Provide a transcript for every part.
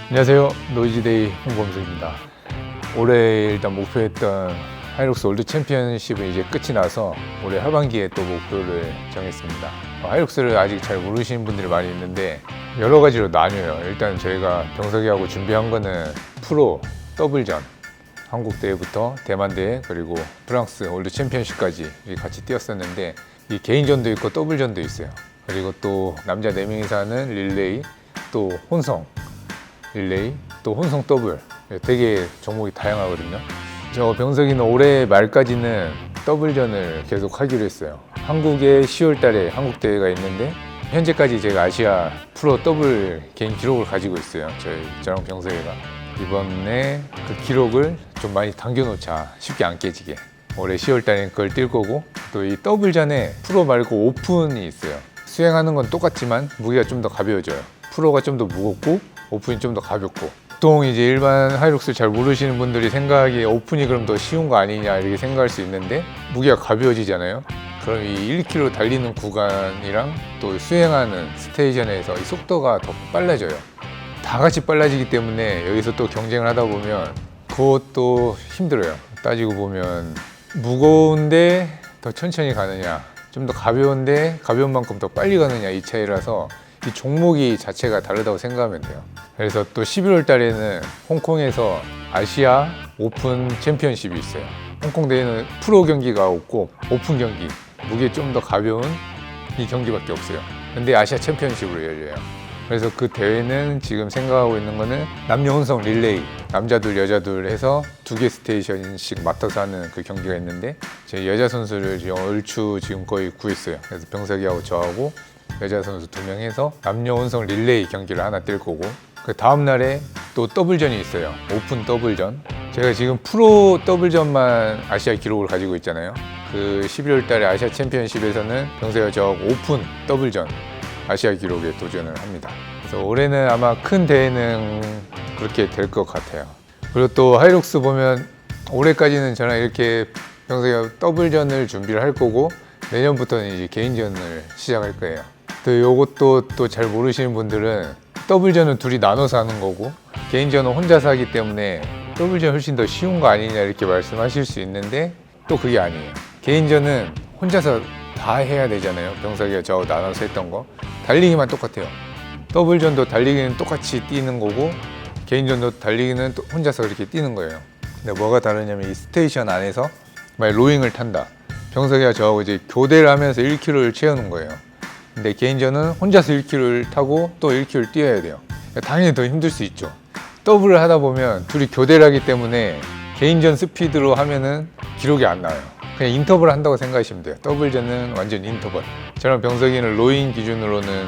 안녕하세요. 노이즈데이 홍범수입니다. 올해 일단 목표했던 하이록스 월드 챔피언십은 이제 끝이 나서 올해 하반기에 또 목표를 정했습니다. 하이록스를 아직 잘 모르시는 분들이 많이 있는데 여러 가지로 나뉘어요. 일단 저희가 병석이하고 준비한 거는 프로, 더블전, 한국 대회부터 대만 대회 그리고 프랑스 월드 챔피언십까지 같이 뛰었었는데 이 개인전도 있고 더블전도 있어요. 그리고 또 남자 4명이서 하는 릴레이, 또 혼성 릴레이, 또 혼성 더블, 되게 종목이 다양하거든요. 저 병석이는 올해 말까지는 더블전을 계속 하기로 했어요. 한국에 10월 달에 한국 대회가 있는데 현재까지 제가 아시아 프로 더블 개인 기록을 가지고 있어요. 저랑 병석이가 이번에 그 기록을 좀 많이 당겨놓자, 쉽게 안 깨지게. 올해 10월 달에 그걸 뛸 거고, 또 이 더블전에 프로 말고 오픈이 있어요. 수행하는 건 똑같지만 무게가 좀 더 가벼워져요. 프로가 좀 더 무겁고 오픈이 좀 더 가볍고. 보통 이제 일반 하이록스를 잘 모르시는 분들이 생각하기에 오픈이 그럼 더 쉬운 거 아니냐 이렇게 생각할 수 있는데 무게가 가벼워지잖아요. 그럼 이 1km 달리는 구간이랑 또 수행하는 스테이션에서 이 속도가 더 빨라져요. 다 같이 빨라지기 때문에 여기서 또 경쟁을 하다 보면 그것도 힘들어요. 따지고 보면 무거운데 더 천천히 가느냐, 좀 더 가벼운데 가벼운 만큼 더 빨리 가느냐, 이 차이라서 이 종목이 자체가 다르다고 생각하면 돼요. 그래서 또 11월 달에는 홍콩에서 아시아 오픈 챔피언십이 있어요. 홍콩 대회는 프로 경기가 없고 오픈 경기, 무게 좀 더 가벼운 이 경기밖에 없어요. 근데 아시아 챔피언십으로 열려요. 그래서 그 대회는 지금 생각하고 있는 거는 남녀 혼성 릴레이, 남자들 여자들 해서 2개 스테이션씩 맡아서 하는 그 경기가 있는데 제 여자 선수를 지금 얼추 지금 거의 구했어요. 그래서 병석이하고 저하고 여자 선수 2명 해서 남녀 혼성 릴레이 경기를 하나 뛸 거고, 그 다음 날에 또 더블전이 있어요. 오픈 더블전. 제가 지금 프로 더블전만 아시아 기록을 가지고 있잖아요. 그 11월 달에 아시아 챔피언십에서는 병석이와 저하고 오픈 더블전 아시아 기록에 도전을 합니다. 그래서 올해는 아마 큰 대회는 그렇게 될 것 같아요. 그리고 또 하이록스 보면 올해까지는 저랑 이렇게 병석이가 더블전을 준비를 할 거고 내년부터는 이제 개인전을 시작할 거예요. 또 이것도 또 잘 모르시는 분들은 더블전은 둘이 나눠서 하는 거고 개인전은 혼자서 하기 때문에 더블전 훨씬 더 쉬운 거 아니냐 이렇게 말씀하실 수 있는데 또 그게 아니에요. 개인전은 혼자서 다 해야 되잖아요. 병석이가 저하고 나눠서 했던 거. 달리기만 똑같아요. 더블전도 달리기는 똑같이 뛰는 거고 개인전도 달리기는 또 혼자서 그렇게 뛰는 거예요. 근데 뭐가 다르냐면 이 스테이션 안에서 만약 로잉을 탄다. 병석이가 저하고 이제 교대를 하면서 1km를 채우는 거예요. 근데 개인전은 혼자서 1km를 타고 또 1km를 뛰어야 돼요. 당연히 더 힘들 수 있죠. 더블을 하다 보면 둘이 교대를 하기 때문에 개인전 스피드로 하면은 기록이 안 나와요. 그냥 인터벌 한다고 생각하시면 돼요. 더블전은 완전 인터벌. 저랑 병석이는 로잉 기준으로는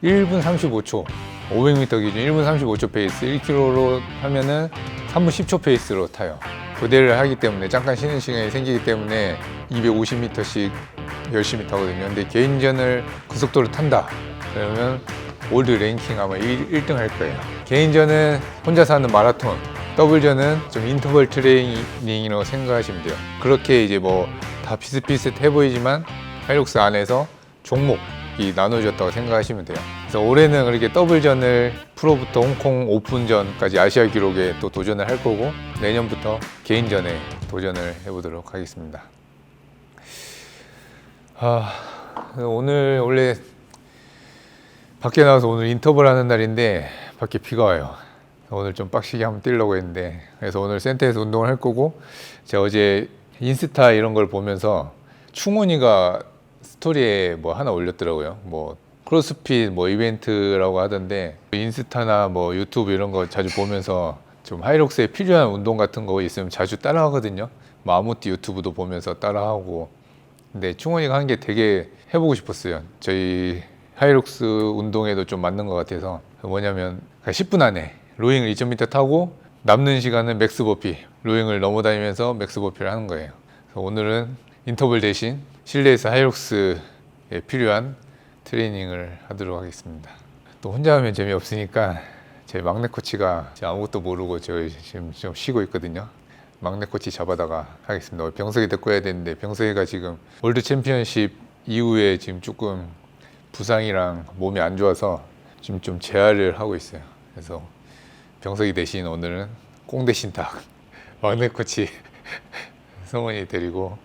1분 35초, 500m 기준 1분 35초 페이스, 1km로 하면은 3분 10초 페이스로 타요. 교대를 하기 때문에 잠깐 쉬는 시간이 생기기 때문에 250m씩 열심히 타거든요. 근데 개인전을 그 속도로 탄다 그러면 월드 랭킹 아마 1등 할 거예요. 개인전은 혼자서 하는 마라톤, 더블전은 좀 인터벌 트레이닝이라고 생각하시면 돼요. 그렇게 이제 뭐 다 비슷비슷해 보이지만 하이록스 안에서 종목이 나눠졌다고 생각하시면 돼요. 그래서 올해는 그렇게 더블전을 프로부터 홍콩 오픈전까지 아시아 기록에 또 도전을 할 거고 내년부터 개인전에 도전을 해보도록 하겠습니다. 오늘 원래 밖에 나와서 오늘 인터벌 하는 날인데 밖에 비가 와요. 오늘 좀 빡시게 한번 뛰려고 했는데 그래서 오늘 센터에서 운동을 할 거고, 제가 어제 인스타 이런 걸 보면서 충원이가 스토리에 뭐 하나 올렸더라고요. 뭐 크로스핏 뭐 이벤트라고 하던데 인스타나 뭐 유튜브 이런 거 자주 보면서 좀 하이록스에 필요한 운동 같은 거 있으면 자주 따라하거든요. 뭐 아무띠 유튜브도 보면서 따라하고. 근데 충원이가 한 게 되게 해보고 싶었어요. 저희 하이록스 운동에도 좀 맞는 것 같아서. 뭐냐면 10분 안에 로잉을 2000m 타고 남는 시간은 맥스 버피, 로잉을 넘어다니면서 맥스 버피를 하는 거예요. 그래서 오늘은 인터벌 대신 실내에서 하이록스에 필요한 트레이닝을 하도록 하겠습니다. 또 혼자 하면 재미없으니까 제 막내 코치가 아무것도 모르고 저 지금 좀 쉬고 있거든요. 막내 코치 잡아다가 하겠습니다. 병석이 데리고 해야 되는데 병석이가 지금 월드 챔피언십 이후에 지금 조금 부상이랑 몸이 안 좋아서 지금 좀 재활을 하고 있어요. 그래서 병석이 대신 오늘은 꽁 대신 닭 막내 코치 성원이 데리고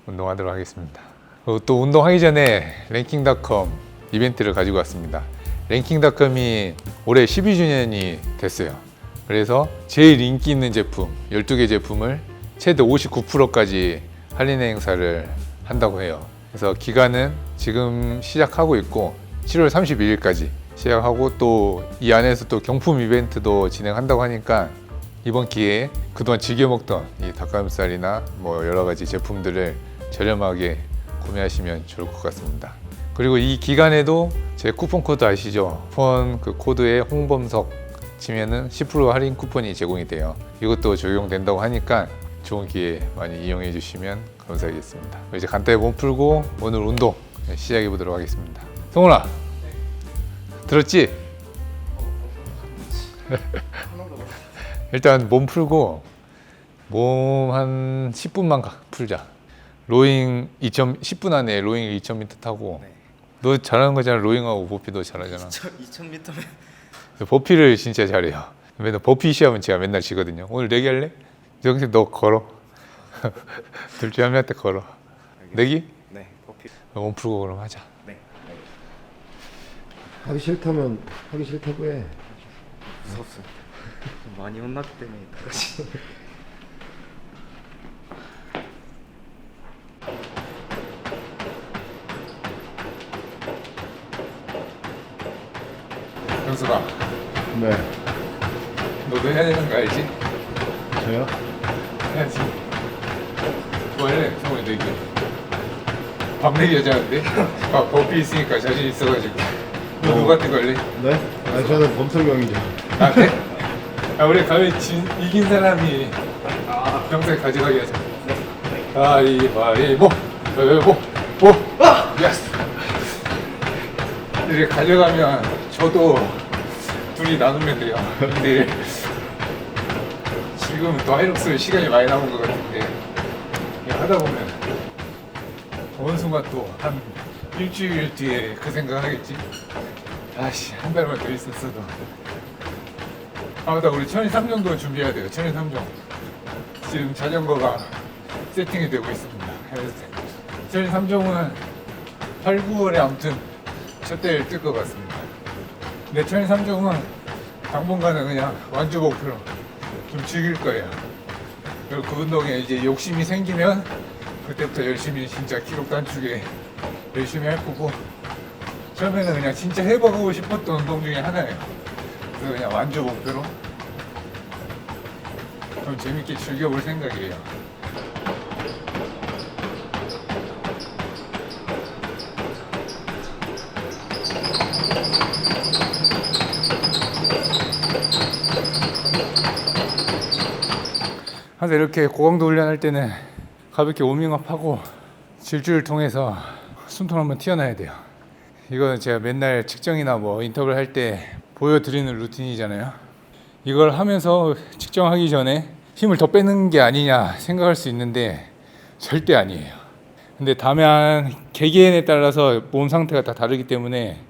운동하도록 하겠습니다. 또 운동하기 전에 랭킹닷컴 이벤트를 가지고 왔습니다. 랭킹닷컴이 올해 12주년이 됐어요. 그래서 제일 인기 있는 제품 12개 제품을 최대 59%까지 할인 행사를 한다고 해요. 그래서 기간은 지금 시작하고 있고 7월 31일까지 시작하고 또 이 안에서 또 경품 이벤트도 진행한다고 하니까 이번 기회에 그동안 즐겨 먹던 이 닭가슴살이나 뭐 여러 가지 제품들을 저렴하게 구매하시면 좋을 것 같습니다. 그리고 이 기간에도 제 쿠폰 코드 아시죠? 쿠폰 그 코드에 홍범석 치면은 10% 할인 쿠폰이 제공이 돼요. 이것도 적용된다고 하니까 좋은 기회 많이 이용해 주시면 감사하겠습니다. 이제 간단히 몸 풀고 오늘 운동 시작해 보도록 하겠습니다. 성훈아, 들었지? 일단 몸 풀고 몸 한 10분만 풀자. 로잉 10분 안에 로잉 2,000m 타고. 네. 너 잘하는 거잖아. 로잉하고 버피도 잘하잖아. 2,000m면 버피를 진짜 잘해요. 맨날 버피 시합은 제가 맨날 지거든요. 오늘 내기 할래? 정식 너 걸어. 둘 중에 한 명한테 걸어. 내기? 네, 커피. 몸 풀고 그럼 하자. 네. 하기 싫다면 하기 싫다고 해. 무섭습니다. 많이 혼났기 때문에 다시. 경수가, 네. 너도 해야 되는 거 알지? 저요? 해야지. 뭐 할래? 성훈이 내기. 밥 내기 하자는데? 버피 있으니까 자신 있어가지고. 너 누구한테 걸래? 네? 아니 저는 범설경이죠. 아, 네? 아, 우리 가면 이긴 사람이 평소에 가져가게 하자. 가위바위보! 가위바위보! 보! 예스! 이렇게 가져가면 저도 둘이 나누면 돼요. 근데 지금 또 하이록스 시간이 많이 남은 것 같은데 이거 하다 보면 어느 순간 또 한 일주일 뒤에 그 생각 하겠지? 아씨, 한 달만 더 있었어도. 아, 맞다. 우리 천일 3정도 준비해야 돼요. 천일 3정. 지금 자전거가 세팅이 되고 있습니다. 천일 3정은 8, 9월에 아무튼 첫 대를 뜰 것 같습니다. 근데 천일 3정은 당분간은 그냥 완주 목표로 좀 즐길 거예요. 그리고 그 운동에 이제 욕심이 생기면 그때부터 열심히 진짜 기록 단축에 열심히 할 거고, 처음에는 그냥 진짜 해보고 싶었던 운동 중에 하나예요. 그래서 그냥 완주 목표로 좀 재밌게 즐겨볼 생각이에요. 항상 이렇게 고강도 훈련할 때는 가볍게 워밍업하고 질주를 통해서 숨통 한번 튀어나야 돼요. 이거는 제가 맨날 측정이나 뭐 인터벌 할 때 보여드리는 루틴이잖아요. 이걸 하면서 측정하기 전에 힘을 더 빼는 게 아니냐 생각할 수 있는데 절대 아니에요. 근데 다만 개개인에 따라서 몸 상태가 다 다르기 때문에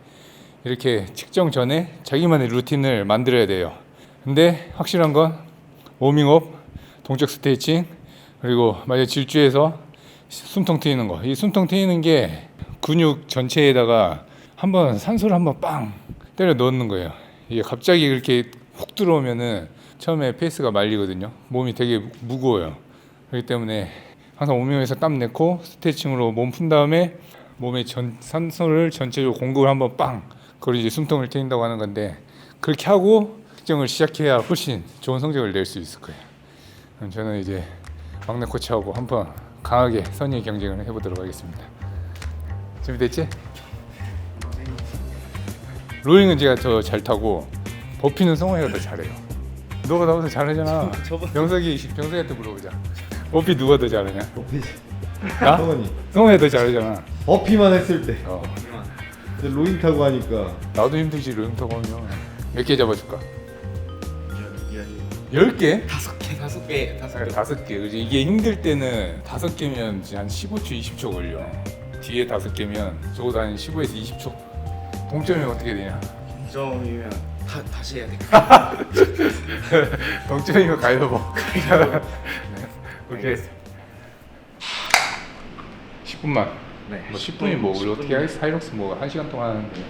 이렇게 측정 전에 자기만의 루틴을 만들어야 돼요. 근데 확실한 건 워밍업, 동적 스트레칭, 그리고 만약 질주해서 숨통 트이는 거. 이 숨통 트이는 게 근육 전체에다가 한번 산소를 한번 빵 때려 넣는 거예요. 이게 갑자기 이렇게 훅 들어오면은 처음에 페이스가 말리거든요. 몸이 되게 무거워요. 그렇기 때문에 항상 워밍업에서 땀 내고 스트레칭으로 몸 푼 다음에 몸에 산소를 전체적으로 공급을 한번 빵. 그걸 이제 숨통을 트인다고 하는 건데, 그렇게 하고 측정을 시작해야 훨씬 좋은 성적을 낼 수 있을 거예요. 그럼 저는 이제 막내 코치하고 한번 강하게 선의 경쟁을 해보도록 하겠습니다. 준비됐지? 로잉은 제가 더 잘 타고 버피는 성원이가 더 잘해요. 너가 나보다 잘하잖아. 병석이한테 물어보자. 버피 누가 더 잘하냐? 버피. 나? 성원이. 성원이가 더 잘하잖아. 버피만 했을 때. 하지만 근데 로잉 타고 하니까 나도 힘들지. 로잉 타고 하면 몇 개 잡아줄까? 10개? 10개? 5개. 5개. 그지? 이게 힘들 때는 5개면 한 15초, 20초 걸려. 뒤에 5개면 적어도 한 15에서 20초. 동점이 어떻게 되냐? 점이면 다시 해야 돼. 동점이면 가위바위보. 오케이. 10분만. 네. 뭐 10분이 뭐 우리 어떻게 하겠어? 하이록스 뭐 1시간 동안 하는데.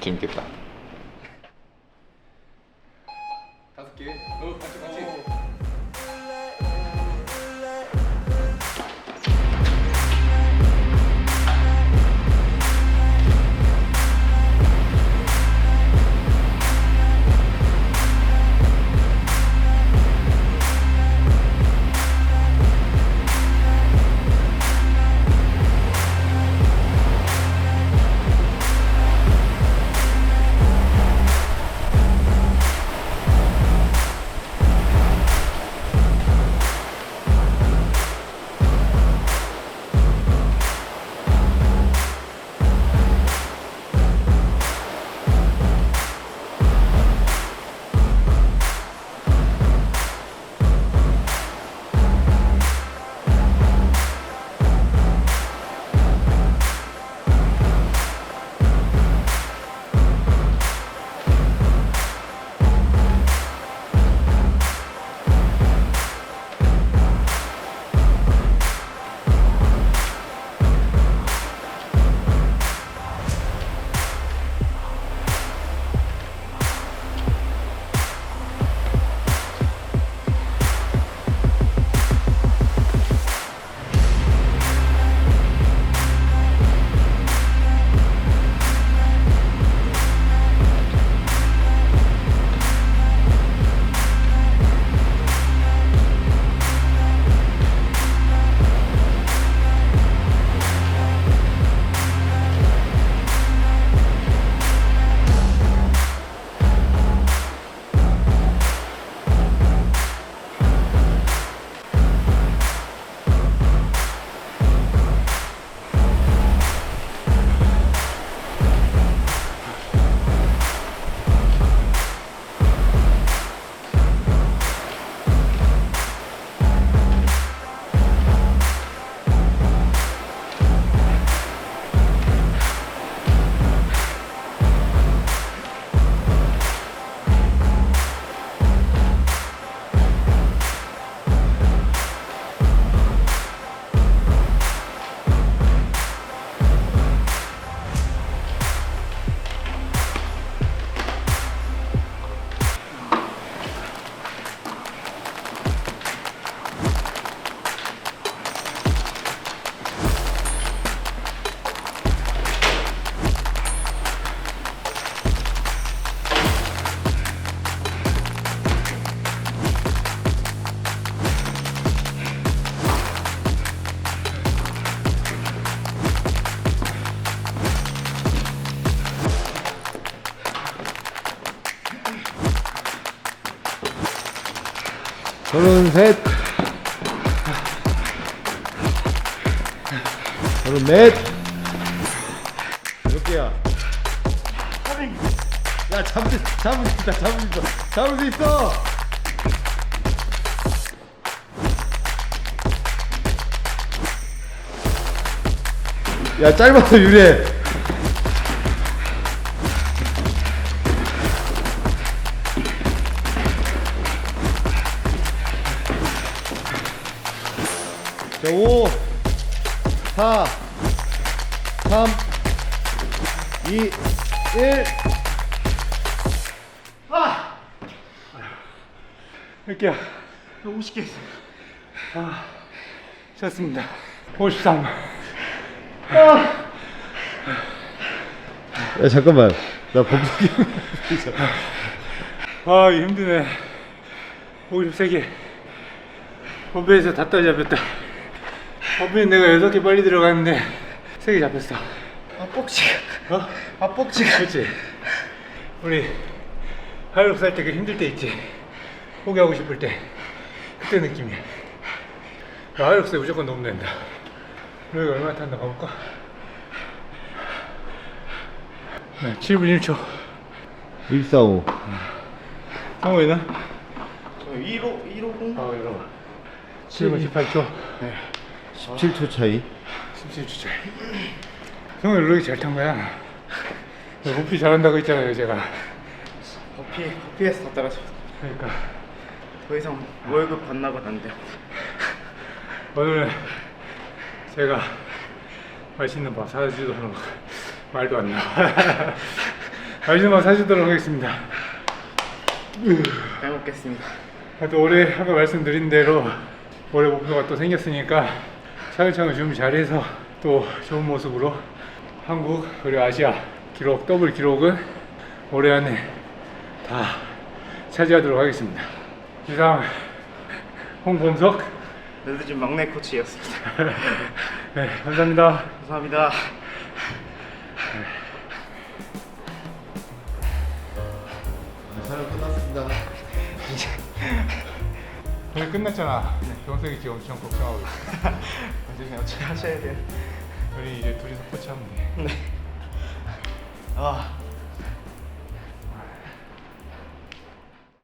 재밌겠다. 5개. 같이. 서른셋, 서른넷. 몇 개야? 야, 잡을 수 있어. 잡을 수 있어. 야, 짧아서 유리해. 자, 5, 4, 3, 2, 1. 몇 개야? 50개 했어요. 좋습니다. 53. 야, 잠깐만. 나 범석이 아, 이거 힘드네. 53개. 범배에서 다 따잡혔다. 범배 내가 6개 빨리 들어갔는데 3개 잡혔어. 뻑치가. 그렇지. 우리 하이록스 할 때 그 힘들 때 있지. 포기하고 싶을 때 그때 느낌이야. 하이록스에 무조건 넣으면 된다. 여기 얼마나 탔나 가볼까? 네, 7분 1초. 145. 상호이는? 저 150? 이거 7분 18초. 17초 차이. 17초 차이. 형은 롤이 잘 탄 거야. 호피 잘한다고 했잖아요, 제가. 버피에서 더 떨어져. 그러니까 더 이상 월급 반납은 안 돼. 오늘 제가 맛있는 밥 사주도록 말도 안 나와. 맛있는 밥 사주도록 하겠습니다. 잘 먹겠습니다. 또 올해 아까 말씀드린 대로 올해 목표가 또 생겼으니까 차근차근 준비 잘해서 또 좋은 모습으로 한국 그리고 아시아 기록 더블 기록은 올해 안에 다 차지하도록 하겠습니다. 이상 홍범석 레드진 막내 코치였습니다. 네, 감사합니다. 감사합니다. 촬영 끝났습니다. 오늘 끝났잖아. 병석이 지금 엄청 걱정하고 있어. 나중에 어떻게 하셔야 돼요? 우리 이제 둘이서 코치하면 돼. 아